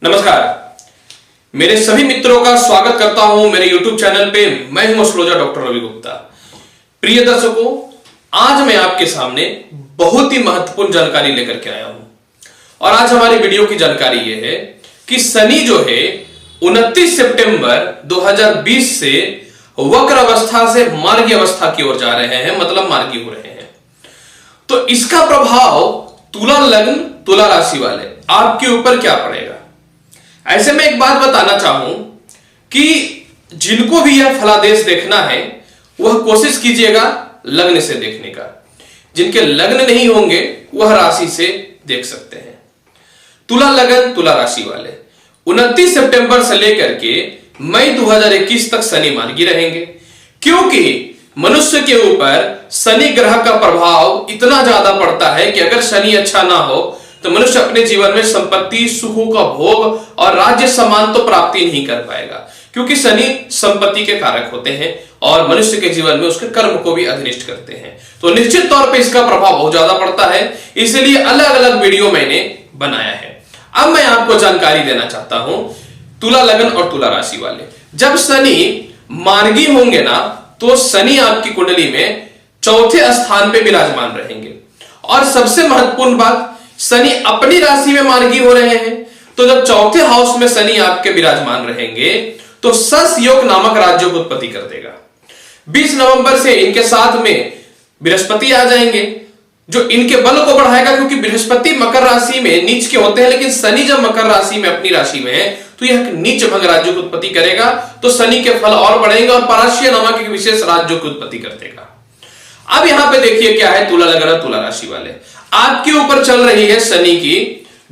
नमस्कार, मेरे सभी मित्रों का स्वागत करता हूं मेरे YouTube चैनल पे। मैं हूं एस्ट्रोलॉजर डॉक्टर रवि गुप्ता। प्रिय दर्शकों, आज मैं आपके सामने बहुत ही महत्वपूर्ण जानकारी लेकर के आया हूं और आज हमारी वीडियो की जानकारी यह है कि शनि जो है 29 सितंबर 2020 से वक्र अवस्था से मार्गी अवस्था की ओर जा रहे हैं, मतलब मार्गी हो रहे हैं। तो इसका प्रभाव तुला लग्न, तुला राशि वाले आपके ऊपर क्या पड़ेगा। ऐसे में एक बात बताना चाहूं कि जिनको भी यह फलादेश देखना है वह कोशिश कीजिएगा लग्न से देखने का। जिनके लग्न नहीं होंगे वह राशि से देख सकते हैं। तुला लग्न, तुला राशि वाले 29 सितंबर से लेकर के मई 2021 तक शनि मार्गी रहेंगे, क्योंकि मनुष्य के ऊपर शनि ग्रह का प्रभाव इतना ज्यादा पड़ता है कि अगर शनि अच्छा ना हो तो मनुष्य अपने जीवन में संपत्ति, सुखों का भोग और राज्य सम्मान तो प्राप्ति नहीं कर पाएगा, क्योंकि शनि संपत्ति के कारक होते हैं और मनुष्य के जीवन में उसके कर्म को भी अधिनिष्ठ करते हैं। तो निश्चित तौर पे इसका प्रभाव बहुत ज्यादा पड़ता है, इसलिए अलग अलग वीडियो मैंने बनाया है। अब मैं आपको जानकारी देना चाहता हूं तुला लग्न और तुला राशि वाले, जब शनि मार्गी होंगे ना तो शनि आपकी कुंडली में चौथे स्थान पे विराजमान रहेंगे। और सबसे महत्वपूर्ण बात, शनि अपनी राशि में मार्गी हो रहे हैं, तो जब चौथे हाउस में शनि आपके विराजमान रहेंगे तो सस योग नामक राज्यों को उत्पत्ति कर देगा। 20 नवंबर से इनके साथ में बृहस्पति आ जाएंगे जो इनके बल को बढ़ाएगा, क्योंकि बृहस्पति मकर राशि में नीच के होते हैं, लेकिन शनि जब मकर राशि में अपनी राशि में है तो यह नीच भंग राज्यों की उत्पत्ति करेगा, तो शनि के फल और बढ़ेंगे और पराश्रय नामक एक विशेष राज्यों की उत्पत्ति कर देगा। अब यहां पे देखिए क्या है, तुला लग्न तुला राशि वाले आपके ऊपर चल रही है शनि की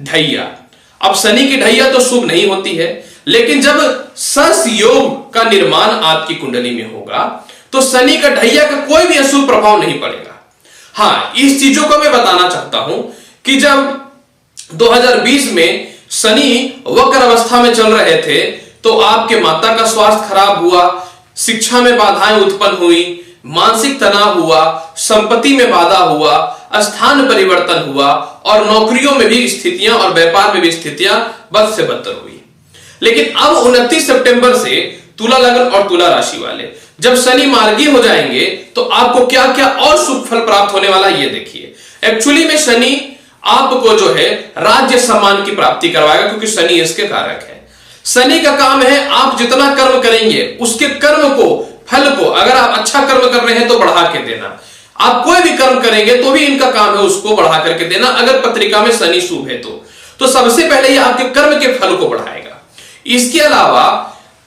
ढैया। अब शनि की ढैया तो शुभ नहीं होती है, लेकिन जब सस योग का निर्माण आपकी कुंडली में होगा तो शनि का ढैया का कोई भी अशुभ प्रभाव नहीं पड़ेगा। हाँ, इस चीजों को मैं बताना चाहता हूं कि जब 2020 में शनि वक्र अवस्था में चल रहे थे तो आपके माता का स्वास्थ्य खराब हुआ, शिक्षा में बाधाएं उत्पन्न हुई, मानसिक तनाव हुआ, संपत्ति में बाधा हुआ, स्थान परिवर्तन हुआ और नौकरियों में भी स्थितियां और व्यापार में भी स्थितियां बद से बदतर हुई। लेकिन अब 29 सितंबर से तुला लग्न और तुला राशि वाले जब शनि मार्गी हो जाएंगे तो आपको क्या क्या और शुभ फल प्राप्त होने वाला ये देखिए। एक्चुअली में शनि आपको जो है राज्य सम्मान की प्राप्ति करवाएगा, क्योंकि शनि इसके कारक है। शनि का काम है आप जितना कर्म करेंगे उसके कर्म को, फल को, अगर आप अच्छा कर्म कर रहे हैं तो बढ़ा के देना, आप कोई भी कर्म करेंगे तो भी इनका काम है उसको बढ़ा करके देना। अगर पत्रिका में शनि शुभ है तो सबसे पहले ये आपके कर्म के फल को बढ़ाएगा। इसके अलावा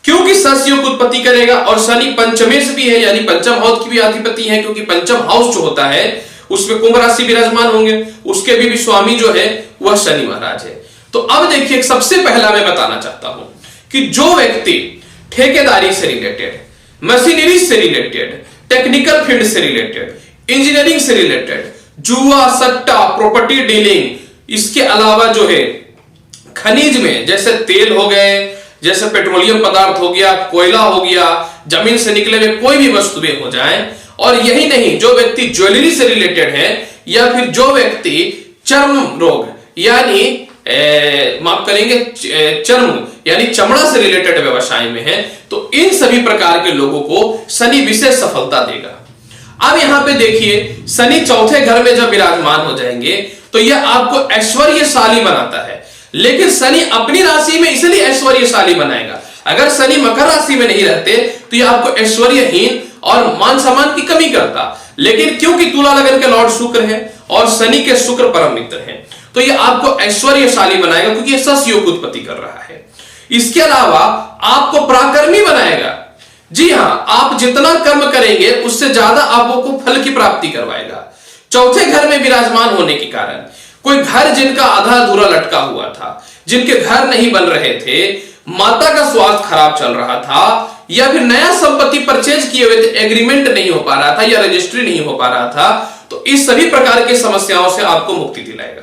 क्योंकि सस योग उत्पत्ति करेगा और शनि पंचमेश भी है, यानी पंचम हाउस की भी अधिपति है, क्योंकि पंचम हाउस जो होता है उसमें कुंभ राशि विराजमान होंगे, उसके भी स्वामी जो है वह शनि महाराज है। तो अब देखिए, सबसे पहला मैं बताना चाहता हूं कि जो व्यक्ति ठेकेदारी से रिलेटेड, मशीनरी से रिलेटेड, टेक्निकल फील्ड से रिलेटेड, इंजीनियरिंग से रिलेटेड, जुआ, सट्टा, प्रॉपर्टी डीलिंग, इसके अलावा जो है खनिज में जैसे तेल हो गए, जैसे पेट्रोलियम पदार्थ हो गया, कोयला हो गया, जमीन से निकले हुए कोई भी वस्तुएं हो जाएं, और यही नहीं, जो व्यक्ति ज्वेलरी से रिलेटेड है या फिर जो व्यक्ति चर्म रोग यानी माफ करेंगे चर्म यानी चमड़ा से रिलेटेड व्यवसाय में है, तो इन सभी प्रकार के लोगों को शनि विशेष सफलता देगा। अब यहां पे देखिए, शनि चौथे घर में जब विराजमान हो जाएंगे तो यह आपको ऐश्वर्यशाली बनाता है, लेकिन शनि अपनी राशि में इसलिए ऐश्वर्यशाली बनाएगा। अगर शनि मकर राशि में नहीं रहते तो यह आपको ऐश्वर्यहीन और मान सम्मान की कमी करता, लेकिन क्योंकि तुला लग्न के लॉर्ड शुक्र है और शनि के शुक्र परम मित्र हैं तो यह आपको ऐश्वर्यशाली बनाएगा, क्योंकि यह सस योग उत्पत्ति कर रहा है। इसके अलावा आपको पराक्रमी बनाएगा। जी हां, आप जितना कर्म करेंगे उससे ज्यादा आपको फल की प्राप्ति करवाएगा। चौथे घर में विराजमान होने के कारण कोई घर जिनका आधा अधूरा लटका हुआ था, जिनके घर नहीं बन रहे थे, माता का स्वास्थ्य खराब चल रहा था, या फिर नया संपत्ति परचेज किए हुए थे, एग्रीमेंट नहीं हो पा रहा था या रजिस्ट्री नहीं हो पा रहा था, तो इस सभी प्रकार की समस्याओं से आपको मुक्ति दिलाएगा।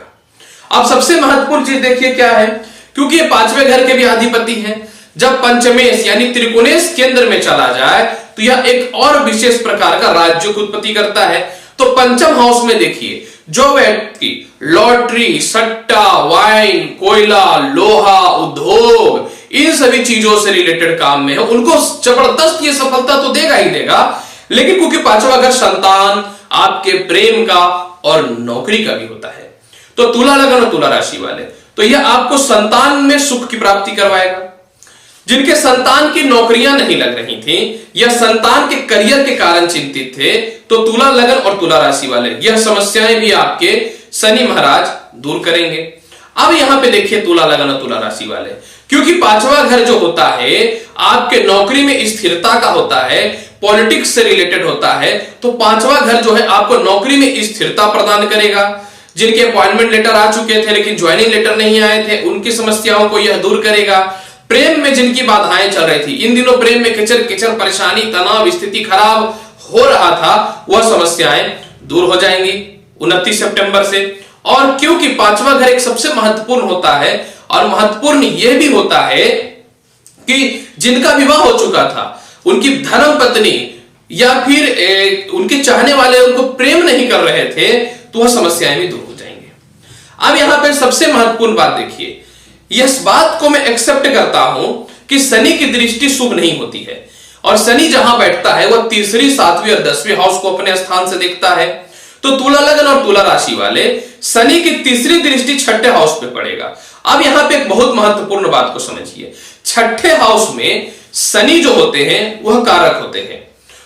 अब सबसे महत्वपूर्ण चीज देखिए क्या है, क्योंकि ये पांचवें घर के भी अधिपति हैं, जब पंचमेश यानी त्रिकोणेश केंद्र में चला जाए तो यह एक और विशेष प्रकार का राज्य की उत्पत्ति करता है। तो पंचम हाउस में देखिए, जो व्यक्ति लॉटरी, सट्टा, वाइन, कोयला, लोहा, उद्योग, इन सभी चीजों से रिलेटेड काम में है, उनको जबरदस्त ये सफलता तो देगा ही देगा, लेकिन क्योंकि पांचवा घर संतान, आपके प्रेम का और नौकरी का भी होता है, तो तुला लगन और तुला राशि वाले, तो यह आपको संतान में सुख की प्राप्ति करवाएगा। जिनके संतान की नौकरियां नहीं लग रही थी या संतान के करियर के कारण चिंतित थे, तो तुला लगन और तुला राशि वाले यह समस्याएं भी आपके शनि महाराज दूर करेंगे। अब यहां पे देखिए तुला लगन और तुला राशि वाले, क्योंकि पांचवा घर जो होता है आपके नौकरी में स्थिरता का होता है, पॉलिटिक्स से रिलेटेड होता है, तो पांचवा घर जो है आपको नौकरी में स्थिरता प्रदान करेगा। जिनके अपॉइंटमेंट लेटर आ चुके थे लेकिन ज्वाइनिंग लेटर नहीं आए थे, उनकी समस्याओं को यह दूर करेगा। प्रेम में जिनकी बाधाएं चल रही थी, इन दिनों प्रेम में किचर किचर, परेशानी, तनाव, स्थिति खराब हो रहा था, वह समस्याएं दूर हो जाएंगी 29 सितंबर से। और क्योंकि पांचवा घर एक सबसे महत्वपूर्ण होता है, और महत्वपूर्ण यह भी होता है कि जिनका विवाह हो चुका था, उनकी धर्म पत्नी या फिर उनके चाहने वाले उनको प्रेम नहीं कर रहे थे, तो वह समस्याएं भी दूर हो जाएंगे। अब यहां पर सबसे महत्वपूर्ण बात देखिए, इस बात को मैं एक्सेप्ट करता हूं कि शनि की दृष्टि शुभ नहीं होती है, और शनि जहां बैठता है वह तीसरी, 7वीं और 10वीं हाउस को अपने स्थान से देखता है। तो तुला लगन और तुला राशि वाले शनि की तीसरी दृष्टि छठे हाउस पे पड़ेगा। अब यहां पे एक बहुत महत्वपूर्ण बात को समझिए, छठे हाउस में शनि जो होते हैं वह कारक होते हैं।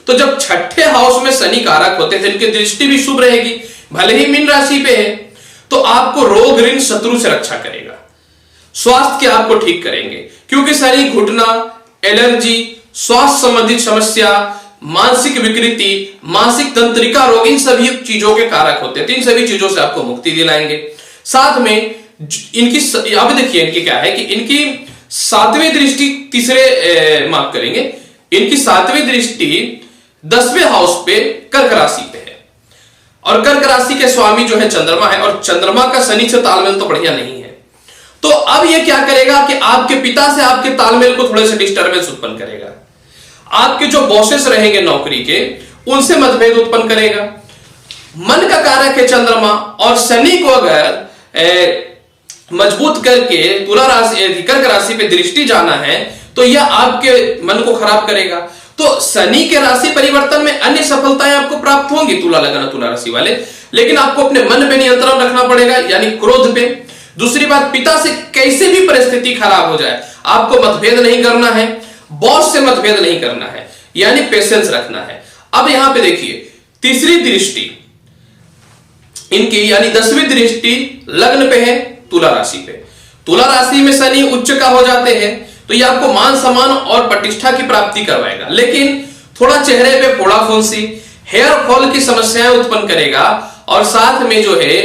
तो जब छठे हाउस में शनि कारक होते हैं, इनकी दृष्टि भी शुभ रहेगी, भले ही मीन राशि पे है, तो आपको रोग, ऋण, शत्रु से रक्षा करेगा, स्वास्थ्य के आपको ठीक करेंगे, क्योंकि शनि घुटना, एलर्जी, स्वास्थ्य संबंधित समस्या, मानसिक विकृति, मानसिक तंत्रिका रोग, इन सभी चीजों के कारक होते हैं। तो इन सभी चीजों से आपको मुक्ति दिलाएंगे। साथ में इनकी, अब देखिए इनकी क्या है कि इनकी 7वीं दृष्टि तीसरे माफ करेंगे, इनकी 7वीं दृष्टि 10वें हाउस पे कर्क राशि पे है, और कर्क राशि के स्वामी जो है चंद्रमा है, और चंद्रमा का शनि से तालमेल तो बढ़िया नहीं है। तो अब यह क्या करेगा कि आपके पिता से आपके तालमेल को थोड़े से डिस्टर्बेंस उत्पन्न करेगा। आपके जो बॉसेस रहेंगे नौकरी के, उनसे मतभेद उत्पन्न करेगा। मन का कारक है चंद्रमा, और शनि को अगर मजबूत करके तुला राशि, कर्क राशि पे दृष्टि जाना है, तो यह आपके मन को खराब करेगा। तो शनि के राशि परिवर्तन में अन्य सफलताएं आपको प्राप्त होंगी तुला लगन तुला राशि वाले, लेकिन आपको अपने मन पे नियंत्रण रखना पड़ेगा, यानी क्रोध पे। दूसरी बात, पिता से कैसे भी परिस्थिति खराब हो जाए, आपको मतभेद नहीं करना है, बॉस से मतभेद नहीं करना है, यानी पेशेंस रखना है। अब यहां पे देखिए तीसरी दृष्टि इनकी, यानी 10वीं दृष्टि लग्न पे है, तुला राशि पे। तुला राशि में शनि उच्च का हो जाते हैं, तो ये आपको मान सम्मान और प्रतिष्ठा की प्राप्ति करवाएगा, लेकिन थोड़ा चेहरे पे फोड़ा फुंसी, हेयर फॉल की समस्याएं उत्पन्न करेगा, और साथ में जो है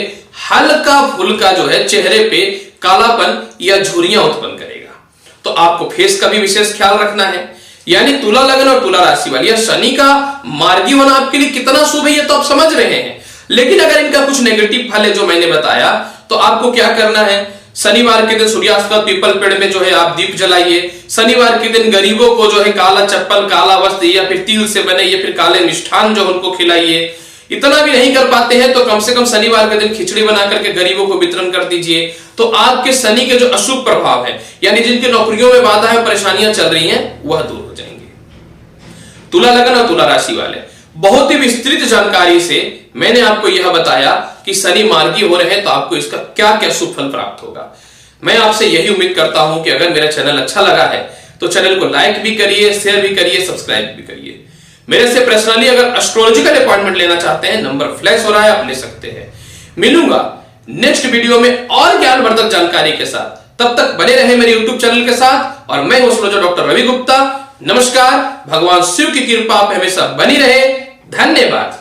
हल्का फुल्का जो है चेहरे पे कालापन या झुर्रियां उत्पन्न करेगा। तो आपको फेस का भी विशेष ख्याल रखना है। यानी तुला लगन और तुला राशि वाली, शनि का मार्गी होना आपके लिए कितना शुभ है ये तो आप समझ रहे हैं, लेकिन अगर इनका कुछ नेगेटिव फल है जो मैंने बताया, तो आपको क्या करना है, शनिवार के दिन सूर्यास्त का पीपल पेड़ में जो है आप दीप जलाइए। शनिवार के दिन गरीबों को जो है काला चप्पल, काला वस्त्र या फिर तिल से बने या फिर काले मिष्ठान जो उनको खिलाइए। इतना भी नहीं कर पाते हैं तो कम से कम शनिवार के दिन खिचड़ी बना करके गरीबों को वितरण कर दीजिए। तो आपके शनि के जो अशुभ प्रभाव है, यानी जिनकी नौकरियों में बाधा है, परेशानियां चल रही हैं, वह दूर हो जाएंगे। तुला लगन और तुला राशि वाले, बहुत ही विस्तृत जानकारी से मैंने आपको यह बताया कि शनि मार्गी हो रहे हैं तो आपको इसका क्या क्या शुभ फल प्राप्त होगा। मैं आपसे यही उम्मीद करता हूं कि अगर मेरा चैनल अच्छा लगा है तो चैनल को लाइक भी करिए, शेयर भी करिए, सब्सक्राइब भी करिए। मेरे से पर्सनली अगर एस्ट्रोलॉजिकल अपॉइंटमेंट लेना चाहते हैं, नंबर फ्लैश हो रहा है, आप ले सकते हैं। मिलूंगा नेक्स्ट वीडियो में और ज्ञानवर्धक जानकारी के साथ। तब तक बने रहे मेरे यूट्यूब चैनल के साथ, और मैं हूं एस्ट्रोलॉजर डॉक्टर रवि गुप्ता। नमस्कार, भगवान शिव की कृपा आप हमेशा बनी रहे। धन्यवाद।